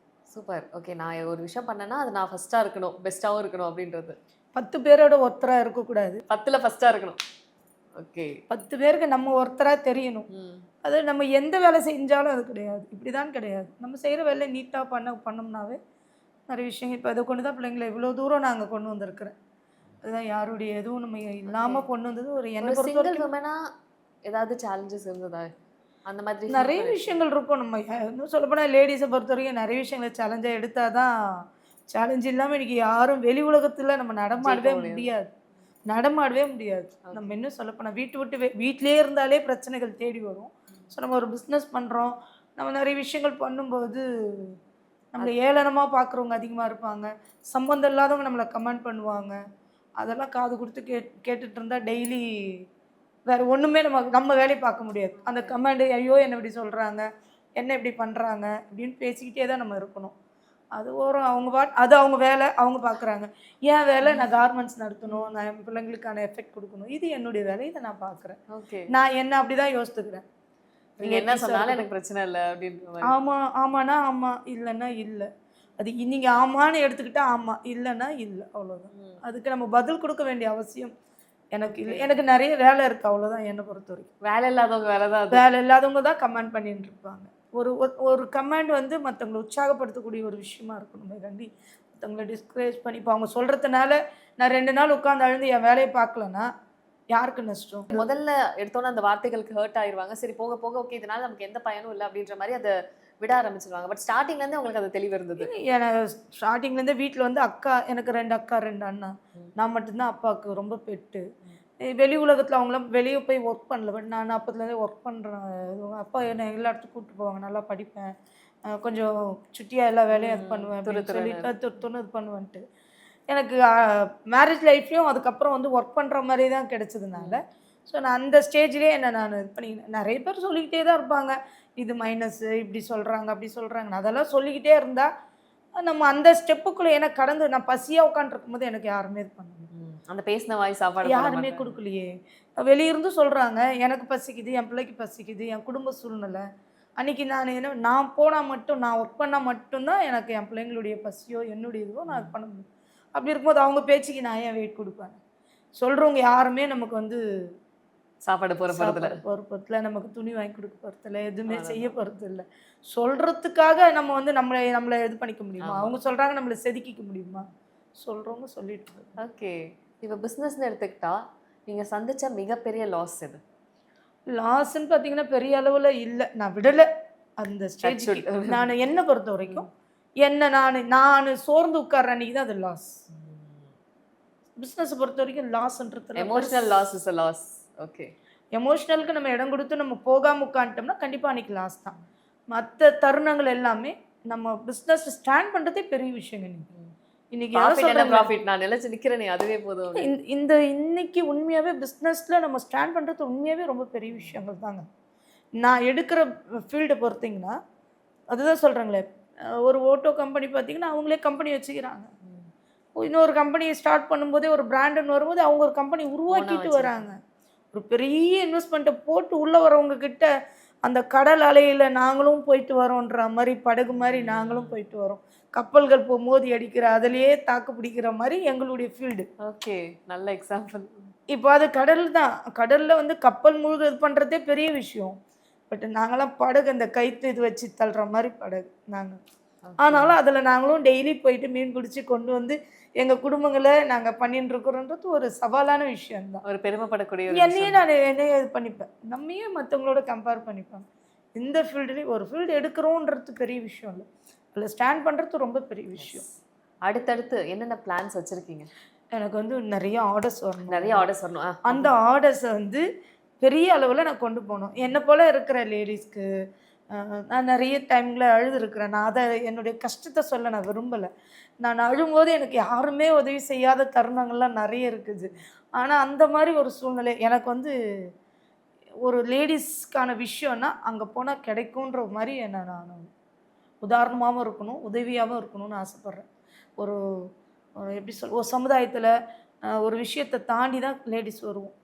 super. ஓகே, நான் ஒரு விஷயம் பண்ணேன்னா அது நான் ஃபஸ்ட்டாக இருக்கணும், பெஸ்ட்டாகவும் இருக்கணும் அப்படின்றது. 10 பேரோட ஒருத்தராக இருக்கக்கூடாது, 10ல் ஃபஸ்ட்டாக இருக்கணும். ஓகே, 10 பேருக்கு நம்ம ஒருத்தராக தெரியணும். அது நம்ம எந்த வேலை செஞ்சாலும் அது கிடையாது, இப்படி தான் கிடையாது. நம்ம செய்கிற வேலையை நீட்டாக பண்ணோம்னாவே நிறைய விஷயங்கள். இப்போ அதை கொண்டு தான் பிள்ளைங்களை இவ்வளோ தூரம் நாங்கள் கொண்டு வந்திருக்கிறேன். அதுதான் யாருடைய எதுவும் நம்ம இல்லாமல் கொண்டு வந்தது. ஒரு என்ன சிங்கிள் உமனா ஏதாவது சேலஞ்சஸ் இருந்ததா? அந்த மாதிரி நிறைய விஷயங்கள் இருக்கும். நம்ம இன்னும் சொல்லப்போனால் லேடிஸை பொறுத்த வரைக்கும் நிறைய விஷயங்களை சேலஞ்சாக எடுத்தால் தான். சேலஞ்ச் இல்லாமல் இன்றைக்கி யாரும் வெளி உலகத்தில் நம்ம நடமாடவே முடியாது. நம்ம இன்னும் சொல்லப்போனால் வீட்டிலே இருந்தாலே பிரச்சனைகள் தேடி வரும். ஸோ நம்ம ஒரு பிஸ்னஸ் பண்ணுறோம், நம்ம நிறைய விஷயங்கள் பண்ணும்போது நம்மளை ஏளனமாக பார்க்குறவங்க அதிகமாக இருப்பாங்க. சம்மந்தம் இல்லாதவங்க நம்மளை கமெண்ட் பண்ணுவாங்க. அதெல்லாம் காது கொடுத்து கேட்டுட்டு இருந்தால் டெய்லி வேறு ஒன்றுமே நம்ம வேலையை பார்க்க முடியாது. அந்த கமெண்டு, ஐயோ என்ன இப்படி சொல்கிறாங்க, என்ன இப்படி பண்ணுறாங்க அப்படின்னு பேசிக்கிட்டே தான் நம்ம இருக்கணும். அது ஒரு அவங்க வேலை அவங்க பார்க்குறாங்க. என் வேலை நான் கார்மெண்ட்ஸ் நடத்தணும், நான் என் பிள்ளைங்களுக்கான எஃபெக்ட் கொடுக்கணும், இது என்னுடைய வேலை, இதை நான் பார்க்குறேன். ஓகே, நான் என்ன அப்படி தான் யோசித்துக்கிறேன். நீங்கள் என்ன சொன்னாலும் எனக்கு பிரச்சனை இல்லை அப்படின்னு. ஆமானா ஆமாம், இல்லைன்னா இல்லை. அது நீங்கள் ஆமான்னு எடுத்துக்கிட்டா ஆமாம், இல்லைன்னா இல்லை, அவ்வளோதான். அதுக்கு நம்ம பதில் கொடுக்க வேண்டிய அவசியம் எனக்கு இல்லை. எனக்கு நிறைய வேலை இருக்குது, அவ்வளோதான். என்னை பொறுத்த வரைக்கும் வேலை இல்லாதவங்க தான் கமெண்ட் பண்ணிட்டு இருப்பாங்க. ஒரு கமெண்ட் வந்து மற்றவங்களை உற்சாகப்படுத்தக்கூடிய ஒரு விஷயமா இருக்கணும். கண்டி மற்றவங்களை டிஸ்கரேஜ் பண்ணி இப்போ அவங்க சொல்கிறதுனால நான் 2 நாள் உட்காந்து அழுந்து என் வேலையை பார்க்கலன்னா யாருக்கு நஷ்டம்? முதல்ல எடுத்தோன்னே அந்த வார்த்தைகளுக்கு ஹர்ட் ஆயிருவாங்க. சரி போக போக ஓகே இதனால நமக்கு எந்த பயனும் இல்ல அப்படின்ற மாரி அத விட ஆரம்பிச்சுருவாங்க. பட் ஸ்டார்ட்டிங்ல இருந்தே உங்களுக்கு அது தெளிவு இருந்தது. எனக்கு ஸ்டார்டிங்லேருந்தே வீட்டில் வந்து அக்கா, எனக்கு 2 அக்கா 2 அண்ணா. நான் மட்டும்தான் அப்பாவுக்கு ரொம்ப பெட்டு. வெளி உலகத்தில் அவங்களாம் வெளியே போய் ஒர்க் பண்ணல. பட் நான் அப்போதுலேருந்தே ஒர்க் பண்ணுறேன். அப்பா என்னை எல்லா இடத்துக்கும் கூப்பிட்டு போவாங்க. நல்லா படிப்பேன், கொஞ்சம் சுட்டியாக எல்லா வேலையும் இது பண்ணுவேன் அப்படின்னு சொல்லிட்டு துருத்துன்னு இது பண்ணுவேன்ட்டு. எனக்கு மேரேஜ் லைஃப்லையும் அதுக்கப்புறம் வந்து ஒர்க் பண்ணுற மாதிரி தான் கிடைச்சதுனால, ஸோ நான் அந்த ஸ்டேஜ்லேயே என்ன நான் இது பண்ணிக்கினேன். நிறைய பேர் சொல்லிக்கிட்டே தான் இருப்பாங்க, இது மைனஸு, இப்படி சொல்கிறாங்க அப்படி சொல்கிறாங்க. அதெல்லாம் சொல்லிக்கிட்டே இருந்தால் நம்ம அந்த ஸ்டெப்புக்குள்ளே ஏன்னா கடந்து நான் பசியாக உட்காந்துருக்கும் போது எனக்கு யாருமே இது பண்ணல. அந்த பேசின வாய் சாப்பாடு யாருமே கொடுக்கலையே. வெளியிருந்து சொல்கிறாங்க, எனக்கு பசிக்குது, என் பிள்ளைக்கு பசிக்குது, என் குடும்ப சூழ்நிலை. அன்றைக்கி நான் போனால் மட்டும், நான் ஒர்க் பண்ணால் மட்டும்தான் எனக்கு என் பிள்ளைங்களுடைய பசியோ என்னுடைய இதுவோ நான் இது பண்ண முடியும். அப்படி இருக்கும்போது அவங்க பேச்சுக்கு நான் ஏன் வெயிட் கொடுப்பேன்? சொல்கிறவங்க யாருமே நமக்கு வந்து சாப்பாடு போகிறதில்ல, நமக்கு துணி வாங்கி கொடுக்க போகிறதில்ல, எதுவுமே செய்ய போகிறதில்ல. சொல்கிறதுக்காக நம்ம வந்து நம்மளை இது பண்ணிக்க முடியுமா? அவங்க சொல்கிறாங்க நம்மளை செதுக்கிக்க முடியுமா? சொல்கிறவங்க சொல்லிட்டு. ஓகே, இப்போ பிஸ்னஸ்ன்னு எடுத்துக்கிட்டா நீங்கள் சந்தித்த மிகப்பெரிய லாஸ் எது? லாஸ்ன்னு பார்த்தீங்கன்னா பெரிய அளவில் இல்லை, நான் விடலை அந்த ஸ்டேஜுக்கு. நான் என்னை பொறுத்த வரைக்கும் நான் சோர்ந்து உட்கார்ற அன்றைக்கி தான் அது லாஸ். பிஸ்னஸை பொறுத்த வரைக்கும் லாஸ்ன்றது emotional loss is a loss. Okay, எமோஷ்னலுக்கு நம்ம இடம் கொடுத்து நம்ம போகாமல் உட்காந்துட்டோம்னா கண்டிப்பாக அன்றைக்கி லாஸ் தான். மற்ற தருணங்கள் எல்லாமே நம்ம பிஸ்னஸ் ஸ்டாண்ட் பண்ணுறதே பெரிய விஷயங்க. இன்னைக்கு ப்ராஃபிட் நான் நிலைச்சு நிற்கிறேனே அதுவே போதும். இன்னைக்கு உண்மையாகவே பிஸ்னஸில் நம்ம ஸ்டாண்ட் பண்ணுறது உண்மையாகவே ரொம்ப பெரிய விஷயங்கள் தாங்க. நான் எடுக்கிற ஃபீல்டை பொறுத்திங்கன்னா அதுதான் சொல்கிறாங்களே, ஒரு ஓட்டோ கம்பெனி பார்த்திங்கன்னா அவங்களே கம்பெனி வச்சுக்கிறாங்க. இன்னொரு கம்பெனியை ஸ்டார்ட் பண்ணும்போதே ஒரு பிராண்டுன்னு வரும்போது அவங்க ஒரு கம்பெனி உருவாக்கிட்டு வராங்க. ஒரு பெரிய இன்வெஸ்ட்மெண்ட்டை போட்டு உள்ளே வரவங்க கிட்ட அந்த கடல் அலையில் நாங்களும் போயிட்டு வரோன்ற மாதிரி, படகு மாதிரி நாங்களும் போயிட்டு வரோம். கப்பல்கள் மோதி அடிக்கிற அதிலேயே தாக்கு பிடிக்கிற மாதிரி எங்களுடைய ஃபீல்டு. ஓகே, நல்ல எக்ஸாம்பிள். இப்போ அது கடல் தான். கடலில் வந்து கப்பல் முழுக இது பண்ணுறதே பெரிய விஷயம். பட் நாங்களாம் படகு அந்த கைத்து இது வச்சு தள்ளுற மாதிரி படகு நாங்கள். ஆனாலும் அதில் நாங்களும் டெய்லி போயிட்டு மீன் பிடிச்சி கொண்டு வந்து எங்கள் குடும்பங்களை நாங்கள் பண்ணிட்டு இருக்கிறோன்றது ஒரு சவாலான விஷயம்தான். ஒரு பெருமைப்படக்கூடிய என்னையே இது பண்ணிப்பேன், நம்மையே மற்றவங்களோட கம்பேர் பண்ணிப்பேன். இந்த ஃபீல்டுலேயும் ஒரு ஃபீல்டு எடுக்கிறோன்றது பெரிய விஷயம் இல்லை, அதில் ஸ்டாண்ட் பண்ணுறது ரொம்ப பெரிய விஷயம். அடுத்தடுத்து என்னென்ன பிளான்ஸ் வச்சுருக்கீங்க? எனக்கு வந்து நிறைய ஆர்டர்ஸ் வரணும். அந்த ஆர்டர்ஸை வந்து பெரிய அளவில் நான் கொண்டு போகணும். என்னை போல் இருக்கிற லேடிஸ்க்கு நான் நிறைய டைமில் அழுதுருக்கிறேன். நான் அதை என்னுடைய கஷ்டத்தை சொல்ல நான் விரும்பலை. நான் அழும்போது எனக்கு யாருமே உதவி செய்யாத தருணங்கள்லாம் நிறைய இருக்குது. ஆனால் அந்த மாதிரி ஒரு சூழ்நிலை எனக்கு வந்து ஒரு லேடிஸ்க்கான விஷயம்னா அங்கே போனால் கிடைக்குன்ற மாதிரி என்ன நான் உதாரணமாகவும் இருக்கணும், உதவியாகவும் இருக்கணும்னு ஆசைப்பட்றேன். ஒரு எப்படி ஒரு சமுதாயத்தில் ஒரு விஷயத்தை தாண்டி தான் லேடிஸ் வருவோம்.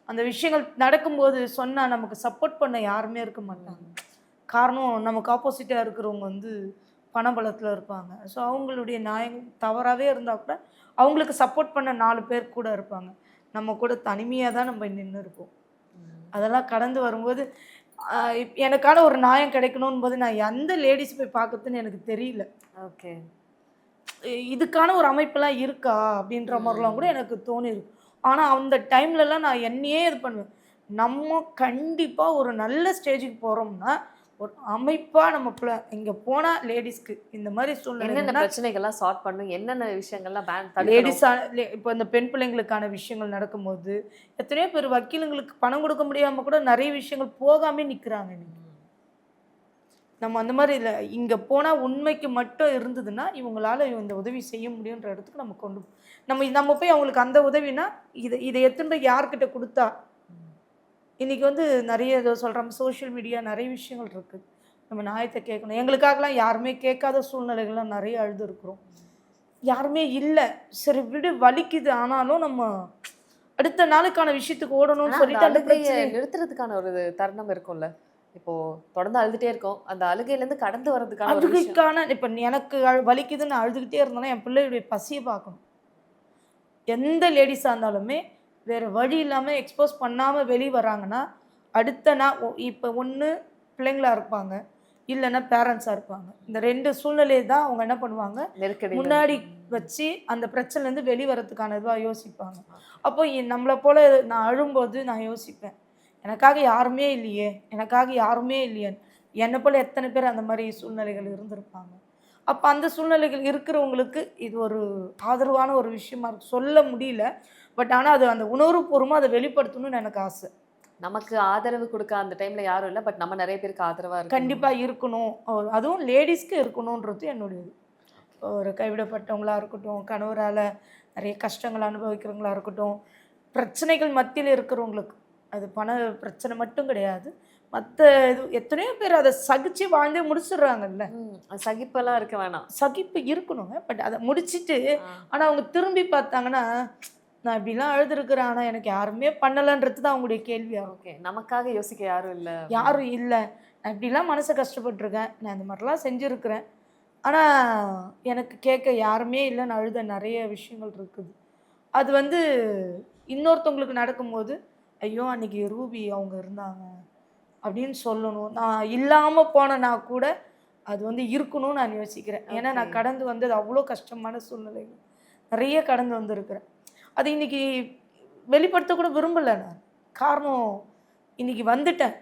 அந்த விஷயங்கள் நடக்கும்போது சொன்னால் நமக்கு சப்போர்ட் பண்ண யாருமே இருக்க மாட்டாங்க. காரணம் நமக்கு ஆப்போசிட்டாக இருக்கிறவங்க வந்து பணபலத்தில் இருப்பாங்க. ஸோ அவங்களுடைய நியாயம் தவறாகவே இருந்தால் கூட அவங்களுக்கு சப்போர்ட் பண்ண 4 பேர் கூட இருப்பாங்க. நம்ம கூட தனிமையாக தான் நம்ம நின்று இருப்போம். அதெல்லாம் கடந்து வரும்போது எனக்கான ஒரு நியாயம் கிடைக்கணும் போது நான் எந்த லேடிஸ் போய் பார்க்குறதுன்னு எனக்கு தெரியல. ஓகே, இதுக்கான ஒரு அமைப்பெல்லாம் இருக்கா அப்படின்ற மாதிரிலாம் கூட எனக்கு தோணிருக்கு. ஆனால் அந்த டைம்லலாம் நான் என்னையே இது பண்ணுவேன். நம்ம கண்டிப்பாக ஒரு நல்ல ஸ்டேஜுக்கு போகிறோம்னா ஒரு அமைப்பாக நம்ம இங்கே போனால் லேடிஸ்க்கு இந்த மாதிரி சூழ்நிலை என்னென்ன பிரச்சனைகள்லாம் சால்வ் பண்ணும், என்னென்ன விஷயங்கள்லாம் லேடிஸான இப்போ இந்த பெண் பிள்ளைங்களுக்கான விஷயங்கள் நடக்கும்போது எத்தனையோ பேர் வக்கீலுங்களுக்கு பணம் கொடுக்க முடியாமல் கூட நிறைய விஷயங்கள் போகாமே நிற்கிறாங்க. நம்ம அந்த மாதிரி இல்லை, இங்கே போனால் உண்மைக்கு மட்டும் இருந்ததுன்னா இவங்களால இந்த உதவி செய்ய முடியுன்ற இடத்துக்கு நம்ம நம்ம போய் அவங்களுக்கு அந்த உதவினா இதை எத்தனை யார்கிட்ட கொடுத்தா இன்றைக்கி வந்து நிறைய இதை சொல்கிறோம், சோஷியல் மீடியா நிறைய விஷயங்கள் இருக்குது. நம்ம நியாயத்தை கேட்கணும். எங்களுக்காகலாம் யாருமே கேட்காத சூழ்நிலைகள்லாம் நிறைய இருக்கிறோம். யாருமே இல்லை, சரி விடு வலிக்குது, ஆனாலும் நம்ம அடுத்த நாளுக்கான விஷயத்துக்கு ஓடணும்னு சொல்லிட்டு நிறுத்துறதுக்கான ஒரு தருணம் இருக்கும்ல. இப்போ தொடர்ந்து அழுதுகிட்டே இருக்கோம், அந்த அழுகையிலேருந்து கடந்து வர்றதுக்கான இப்போ எனக்கு வலிக்குதுன்னு அழுதுகிட்டே இருந்தோன்னா என் பிள்ளையுடைய பசியை பார்க்கணும். எந்த லேடிஸாக இருந்தாலுமே வேறு வழி இல்லாமல் எக்ஸ்போஸ் பண்ணாமல் வெளியே வராங்கன்னா அடுத்த நாள் இப்போ ஒன்று பிள்ளைங்களாக இருப்பாங்க, இல்லைன்னா பேரண்ட்ஸாக இருப்பாங்க. இந்த 2 சூழ்நிலையை தான் அவங்க என்ன பண்ணுவாங்க, நெருக்கடியில முன்னாடி வச்சு அந்த பிரச்சனைலேருந்து வெளிவரத்துக்கான இதுவாக யோசிப்பாங்க. அப்போ நம்மளை போல் நான் அழும்போது நான் யோசிப்பேன், எனக்காக யாருமே இல்லையே, எனக்காக யாருமே இல்லையே. என்னை போல் எத்தனை பேர் அந்த மாதிரி சூழ்நிலைகள் இருந்திருப்பாங்க. அப்போ அந்த சூழ்நிலைகள் இருக்கிறவங்களுக்கு இது ஒரு ஆதரவான ஒரு விஷயமா இருக்கு. சொல்ல முடியல, பட் ஆனால் அது அந்த உணர்வுபூர்வமாக அதை வெளிப்படுத்தணும்னு எனக்கு ஆசை. நமக்கு ஆதரவு கொடுக்க அந்த டைம்ல யாரும் இல்ல. பட் நம்ம நிறைய பேருக்கு ஆதரவா இருக்கணும். கண்டிப்பா இருக்கணும். அதுவும் லேடீஸ்க்கு இருக்கணுன்றது என்னுடைய இது. ஒரு கைவிடப்பட்டவங்களா இருக்கட்டும், கணவரால நிறைய கஷ்டங்கள் அனுபவிக்கிறவங்களா இருக்கட்டும், பிரச்சனைகள் மத்தியில இருக்கிறவங்களுக்கு, அது பண பிரச்சனை மட்டும் கிடையாது. மத்த இது எத்தனையோ பேர் அத சகிச்சு வாழ்ந்தே முடிச்சிடுறாங்கல்ல. சகிப்பெல்லாம் இருக்க வேணாம். சகிப்பு இருக்கணுங்க. பட் அத முடிச்சுட்டு ஆனா அவங்க திரும்பி பார்த்தாங்கன்னா, நான் இப்படிலாம் அழுதுருக்கிறேன், ஆனா எனக்கு யாருமே பண்ணலன்றது தான் அவங்களுடைய கேள்வியா இருக்கும். ஓகே. நமக்காக யோசிக்க யாரும் இல்ல. யாரும் இல்ல. நான் இப்படிலாம் மனச கஷ்டப்பட்டுருக்கேன். நான் இந்த மாதிரிலாம் செஞ்சிருக்கிறேன். ஆனா, எனக்கு கேட்க யாருமே இல்லன்னு அழுத நெறைய விஷயங்கள் இருக்குது. அது வந்து இன்னொருத்தவங்களுக்கு நடக்கும்போது, ஐயோ! அன்னைக்கு ரூபி அவங்க இருந்தாங்க அப்படின்னு சொல்லணும். நான் இல்லாம போனேன்னா கூட, அது வந்து இருக்கணும்னு நான் யோசிக்கிறேன். ஏன்னா நான் கடந்து வந்தது அவ்வளோ கஷ்டமான சூழ்நிலைகள். நெறைய கடந்து வந்திருக்கிறேன். அது இன்னைக்கு வெளிப்படுத்த கூட விரும்பல நான். காரணம், இன்னைக்கு வந்துட்டேன்.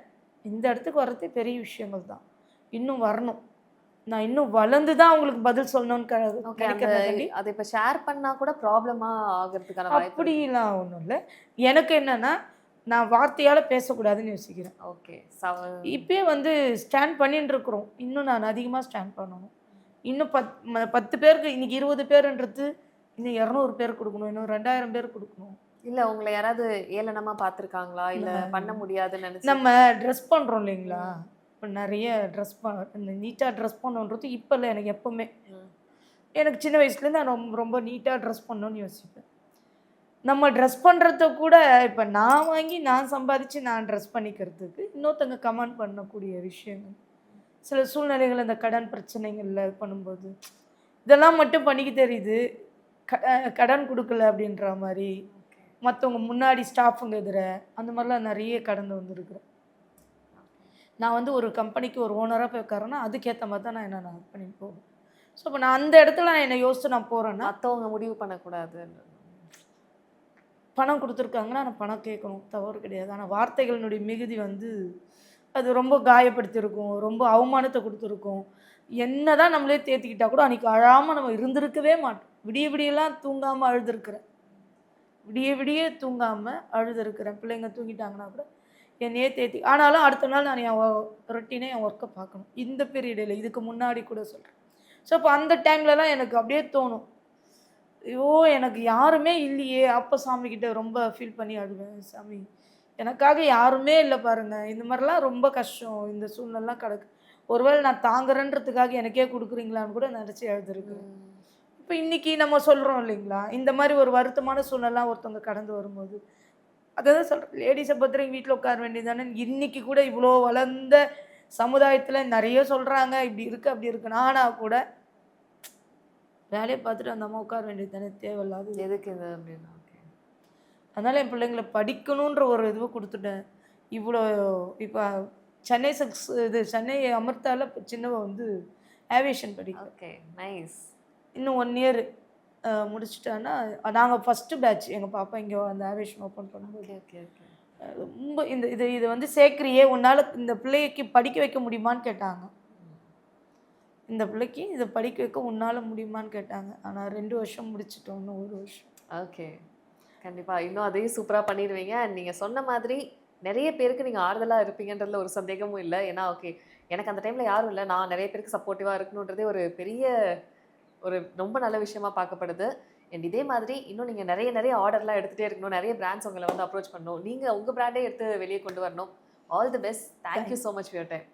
இந்த இடத்துக்கு வர்றதே பெரிய விஷயங்கள் தான். இன்னும் வரணும். நான் இன்னும் வளர்ந்து தான் அவங்களுக்கு பதில் சொல்லணும்னு நினைக்கிறேன். அதை இப்ப ஷேர் பண்ணா கூட ப்ராப்ளமா ஆகிறதுக்கான வாய்ப்பு இருக்கு. அப்படிலாம் ஒன்றும் இல்லை. எனக்கு என்னன்னா, நான் வார்த்தையால பேசக்கூடாதுன்னு யோசிக்கிறேன். ஓகே. இப்பயே வந்து ஸ்டாண்ட் பண்ணிட்டு இருக்கிறோம். இன்னும் நான் அதிகமாக ஸ்டாண்ட் பண்ணணும். இன்னும் 10 பேருக்கு இன்னைக்கு 20 பேருன்றது இன்னும் 200 பேர் கொடுக்கணும். இன்னும் 2000 பேர் கொடுக்கணும். இல்ல உங்களை யாராவது ஏளனமா பார்த்துருக்காங்களா? இல்ல பண்ண முடியாதுன்னு நினைச்சு நம்ம ட்ரெஸ் பண்ணுறோம் இல்லைங்களா? இப்போ நிறைய இந்த நீட்டாக ட்ரெஸ் பண்ணணுன்றது இப்போ இல்லை, எனக்கு எப்போவுமே. எனக்கு சின்ன வயசுலேருந்து நான் ரொம்ப நீட்டாக ட்ரெஸ் பண்ணணும்னு யோசிப்பேன். நம்ம ட்ரெஸ் பண்ணுறத கூட இப்போ நான் வாங்கி நான் சம்பாதிச்சு நான் ட்ரெஸ் பண்ணிக்கிறதுக்கு இன்னொருத்தங்க கமெண்ட் பண்ணக்கூடிய விஷயங்கள், சில சூழ்நிலைகள் இந்த கடன் பிரச்சனைகளில் பண்ணும்போது இதெல்லாம் மட்டும் பண்ணிக்க தெரியுது. கடன் கொடுக்கல அப்படின்ற மாதிரி மற்றவங்க முன்னாடி ஸ்டாஃபுங்க எதிர அந்த மாதிரிலாம் நிறைய கடந்து வந்துருக்குறேன். நான் வந்து ஒரு கம்பெனிக்கு ஒரு ஓனராக போய் உட்காரேன்னா அதுக்கேற்ற மாதிரி தான் நான் நான் பண்ணிட்டு போவேன். ஸோ இப்போ நான் அந்த இடத்துல நான் என்னை யோசித்து நான் போகிறேன்னா, மற்றவங்க முடிவு பண்ணக்கூடாது. பணம் கொடுத்துருக்காங்கன்னா நான் பணம் கேட்கணும், தவறு கிடையாது. ஆனால் வார்த்தைகளினுடைய மிகுதி வந்து அது ரொம்ப காயப்படுத்தியிருக்கும், ரொம்ப அவமானத்தை கொடுத்துருக்கும். என்ன தான் நம்மளே தேத்திக்கிட்டால் கூட அன்றைக்கி அழாமல் நம்ம இருந்திருக்கவே மாட்டோம். விடிய விடியெல்லாம் தூங்காமல் அழுதுருக்கிறேன். விடிய விடிய தூங்காமல் அழுதுருக்கிறேன். பிள்ளைங்க தூங்கிட்டாங்கன்னா கூட என்னையே தேத்தி, ஆனாலும் அடுத்த நாள் நான் என் ரொட்டீனே என் ஒர்க்கை பார்க்கணும். இந்த பீரியடில் இதுக்கு முன்னாடி கூட சொல்கிறேன். ஸோ அப்போ அந்த டைம்லலாம் எனக்கு அப்படியே தோணும், ஐயோ எனக்கு யாருமே இல்லையே. அப்போ சாமிக்கிட்ட ரொம்ப ஃபீல் பண்ணி அழுவேன், சாமி எனக்காக யாருமே இல்லை பாருங்கள், இந்த மாதிரிலாம் ரொம்ப கஷ்டம், இந்த சூழ்நிலாம் கிடக்கு, ஒருவேளை நான் தாங்குறேன்றதுக்காக எனக்கே கொடுக்குறீங்களான்னு கூட நினச்சி எழுதுருக்கு. இப்போ இன்றைக்கி நம்ம சொல்கிறோம் இல்லைங்களா, இந்த மாதிரி ஒரு வருத்தமான சூழ்நிலாம் ஒருத்தவங்க கடந்து வரும்போது, அதான் சொல்கிறேன், லேடிஸை பத்திரம் வீட்டில் உட்கார வேண்டியதானே. இன்றைக்கி கூட இவ்வளோ வளர்ந்த சமுதாயத்தில் நிறைய சொல்கிறாங்க, இப்படி இருக்குது அப்படி இருக்குன்னு. ஆனால் கூட வேலையை பார்த்துட்டு அந்த அம்மா உட்கார வேண்டியது தானே, தேவையில்லாது எதுக்கு இது அப்படின்னா. அதனால் என் பிள்ளைங்களை படிக்கணுன்ற ஒரு இதுவை கொடுத்துட்டேன். இவ்வளோ இப்போ சென்னை சென்னை அமிர்தாவில் சின்னவ வந்து ஏவியேஷன் படிக்கும். Okay, nice. இன்னும் 1 இயர் முடிச்சிட்டான்னா, நாங்கள் ஃபஸ்ட்டு பேட்ச் எங்கள் பாப்பா இங்கே அந்த ஏவியேஷன் ஓப்பன் பண்ணும்போது. Okay okay. ரொம்ப இது வந்து சேர்க்குறியே, உன்னால் இந்த பிள்ளைக்கு படிக்க வைக்க முடியுமான்னு கேட்டாங்க. இந்த பிள்ளைக்கு இதை படிக்க வைக்க உன்னால் முடியுமான்னு கேட்டாங்க. ஆனால் 2 வருஷம் முடிச்சிட்டோம், இன்னும் 1 வருஷம். ஓகே, கண்டிப்பாக இன்னும் அதையும் சூப்பராக பண்ணிடுவீங்க. நீங்கள் சொன்ன மாதிரி நிறைய பேருக்கு நீங்கள் ஆறுதலாக இருப்பீங்கன்றதுல ஒரு சந்தேகமும் இல்லை. ஏன்னா ஓகே, எனக்கு அந்த டைமில் யாரும் இல்லை, நான் நிறைய பேருக்கு சப்போர்ட்டிவாக இருக்கணுன்றதே ஒரு பெரிய ஒரு ரொம்ப நல்ல விஷயமா பார்க்கப்படுது. அண்ட் இதே மாதிரி இன்னும் நீங்கள் நிறைய ஆர்டர்லாம் எடுத்துகிட்டே இருக்கணும், நிறைய பிராண்ட்ஸ் உங்களை வந்து அப்ரோச் பண்ணணும், நீங்கள் உங்கள் பிராண்டே எடுத்து வெளியே கொண்டு வரணும். All the best. Thank you so much for your time.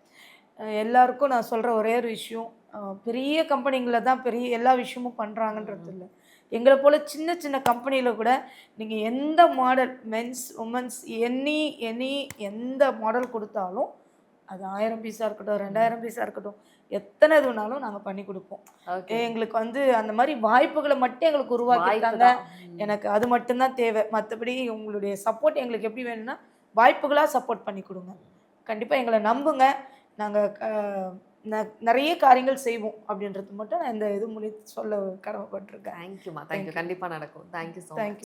எல்லாருக்கும் நான் சொல்கிற ஒரே ஒரு விஷயம், பெரிய கம்பெனிங்களில் தான் பெரிய எல்லா விஷயமும் பண்ணுறாங்கன்றது இல்லை. எங்களை போல் சின்ன சின்ன கம்பெனியில் கூட நீங்கள் எந்த மாடல், மென்ஸ் உமன்ஸ் எந்த மாடல் கொடுத்தாலும், அது 1000 பீஸாக இருக்கட்டும், 2000 பீஸாக இருக்கட்டும், எத்தனை இது வேணாலும் நாங்கள் பண்ணி கொடுப்போம். எங்களுக்கு வந்து அந்த மாதிரி வாய்ப்புகளை மட்டும் எங்களுக்கு உருவாக்கிட்டாங்க. எனக்கு அது மட்டும்தான் தேவை. மற்றபடி உங்களுடைய சப்போர்ட் எங்களுக்கு எப்படி வேணும்னா வாய்ப்புகளாக சப்போர்ட் பண்ணி கொடுங்க. கண்டிப்பாக எங்களை நம்புங்க. நாங்கள் நிறைய காரியங்கள் செய்வோம் அப்படின்றது மட்டும் நான் இந்த இது மூலியம் சொல்ல கடமைப்பட்டிருக்கேன். தேங்க்யூமா, தேங்க்யூ. கண்டிப்பா நடக்கும். Thank you so much. தேங்க்யூ.